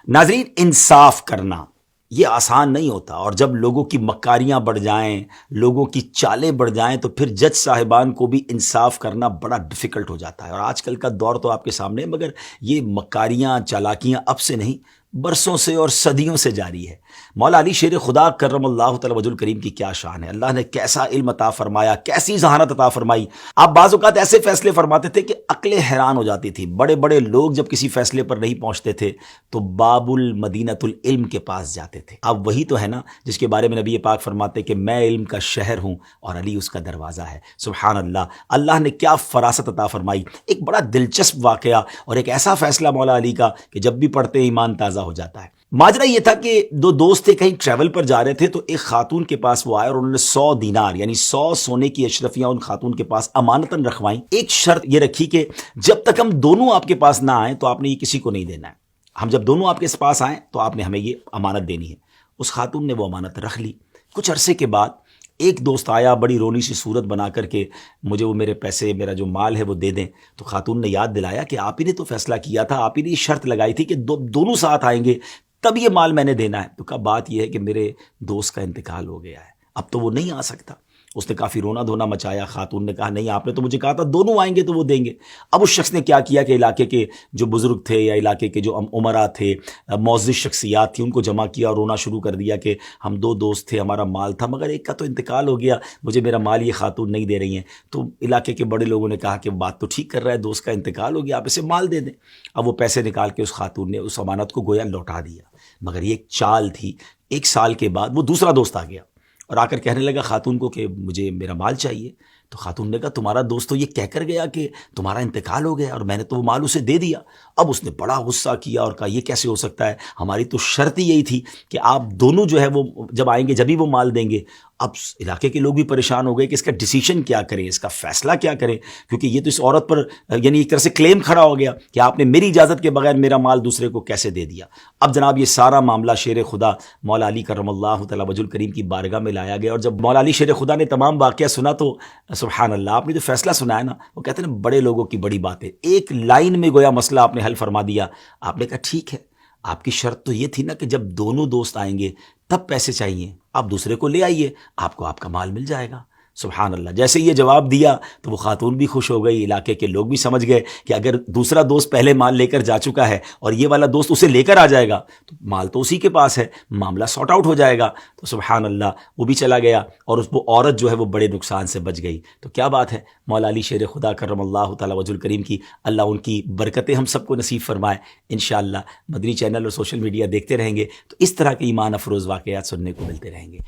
ناظرین، انصاف کرنا یہ آسان نہیں ہوتا، اور جب لوگوں کی مکاریاں بڑھ جائیں، لوگوں کی چالیں بڑھ جائیں، تو پھر جج صاحبان کو بھی انصاف کرنا بڑا ڈیفیکلٹ ہو جاتا ہے۔ اور آج کل کا دور تو آپ کے سامنے ہے، مگر یہ مکاریاں چالاکیاں اب سے نہیں، برسوں سے اور صدیوں سے جاری ہے۔ مولا علی شیر خدا کرم اللہ تعالی وجہ الکریم کی کیا شان ہے، اللہ نے کیسا علم عطا فرمایا، کیسی ذہانت عطا فرمائی۔ آپ بعض اوقات ایسے فیصلے فرماتے تھے کہ عقلیں حیران ہو جاتی تھی۔ بڑے بڑے لوگ جب کسی فیصلے پر نہیں پہنچتے تھے تو باب المدینۃ العلم کے پاس جاتے تھے۔ اب وہی تو ہے نا جس کے بارے میں نبی پاک فرماتے کہ میں علم کا شہر ہوں اور علی اس کا دروازہ ہے۔ سبحان اللہ، اللہ نے کیا فراست عطا فرمائی۔ ایک بڑا دلچسپ واقعہ اور ایک ایسا فیصلہ مولا علی کا کہ جب بھی پڑھتے ایمان تازہ ہو جاتا ہے۔ ماجرا یہ تھا کہ دو دوست تھے، کہیں ٹریول پر جا رہے تھے، تو ایک خاتون کے پاس وہ آئے اور انہوں نے 100 دینار یعنی 100 سونے کی اشرفیاں ان خاتون کے پاس امانتاً رکھوائیں۔ ایک شرط یہ رکھی کہ جب تک ہم دونوں آپ کے پاس نہ آئیں تو آپ نے یہ کسی کو نہیں دینا ہے، ہم جب دونوں آپ کے پاس آئیں تو آپ نے ہمیں یہ امانت دینی ہے۔ اس خاتون نے وہ امانت رکھ لی۔ کچھ عرصے کے بعد ایک دوست آیا بڑی رونی سی صورت بنا کر کے، مجھے وہ میرے پیسے، میرا جو مال ہے وہ دے دیں۔ تو خاتون نے یاد دلایا کہ آپ ہی نے تو فیصلہ کیا تھا، آپ ہی نے یہ شرط لگائی تھی کہ دونوں ساتھ آئیں گے تب یہ مال میں نے دینا ہے۔ تو کہا بات یہ ہے کہ میرے دوست کا انتقال ہو گیا ہے، اب تو وہ نہیں آ سکتا۔ اس نے کافی رونا دھونا مچایا۔ خاتون نے کہا نہیں، آپ نے تو مجھے کہا تھا دونوں آئیں گے تو وہ دیں گے۔ اب اس شخص نے کیا کیا کہ علاقے کے جو بزرگ تھے یا علاقے کے جو امراء تھے، معزز شخصیات تھیں، ان کو جمع کیا اور رونا شروع کر دیا کہ ہم دو دوست تھے، ہمارا مال تھا، مگر ایک کا تو انتقال ہو گیا، مجھے میرا مال یہ خاتون نہیں دے رہی ہیں۔ تو علاقے کے بڑے لوگوں نے کہا کہ بات تو ٹھیک کر رہا ہے، دوست کا انتقال ہو گیا، آپ اسے مال دے دیں۔ اب وہ پیسے نکال کے اس خاتون نے اس امانت کو گویا لوٹا دیا، مگر یہ ایک چال تھی۔ 1 سال کے بعد وہ دوسرا دوست آ گیا اور آ کر کہنے لگا خاتون کو کہ مجھے میرا مال چاہیے۔ تو خاتون نے کہا تمہارا دوست تو یہ کہہ کر گیا کہ تمہارا انتقال ہو گیا اور میں نے تو وہ مال اسے دے دیا۔ اب اس نے بڑا غصہ کیا اور کہا یہ کیسے ہو سکتا ہے، ہماری تو شرط ہی یہی تھی کہ آپ دونوں جو ہے وہ جب آئیں گے جبھی وہ مال دیں گے۔ اب علاقے کے لوگ بھی پریشان ہو گئے کہ اس کا ڈیسیشن کیا کریں، اس کا فیصلہ کیا کریں، کیونکہ یہ تو اس عورت پر یعنی ایک طرح سے کلیم کھڑا ہو گیا کہ آپ نے میری اجازت کے بغیر میرا مال دوسرے کو کیسے دے دیا۔ اب جناب یہ سارا معاملہ شیر خدا مولا علی کرم اللہ تعالی وجہ الکریم کی بارگاہ میں لایا گیا، اور جب مولا علی شیر خدا نے تمام واقعہ سنا تو سبحان اللہ، آپ نے جو فیصلہ سنا ہے نا، وہ کہتے ہیں نا بڑے لوگوں کی بڑی بات ہے، ایک لائن میں گویا مسئلہ آپ نے حل فرما دیا۔ آپ نے کہا ٹھیک ہے، آپ کی شرط تو یہ تھی نا کہ جب دونوں دوست آئیں گے تب پیسے چاہیے، آپ دوسرے کو لے آئیے، آپ کو آپ کا مال مل جائے گا۔ سبحان اللہ، جیسے یہ جواب دیا تو وہ خاتون بھی خوش ہو گئی، علاقے کے لوگ بھی سمجھ گئے کہ اگر دوسرا دوست پہلے مال لے کر جا چکا ہے اور یہ والا دوست اسے لے کر آ جائے گا تو مال تو اسی کے پاس ہے، معاملہ سارٹ آؤٹ ہو جائے گا۔ تو سبحان اللہ، وہ بھی چلا گیا اور وہ عورت جو ہے وہ بڑے نقصان سے بچ گئی۔ تو کیا بات ہے، مولا علی شیر خدا کرم اللہ تعالی وجہ الکریم کی اللہ ان کی برکتیں ہم سب کو نصیب فرمائے۔ انشاءاللہ مدنی چینل اور سوشل میڈیا دیکھتے رہیں گے تو اس طرح کے ایمان افروز واقعات سننے کو ملتے رہیں گے۔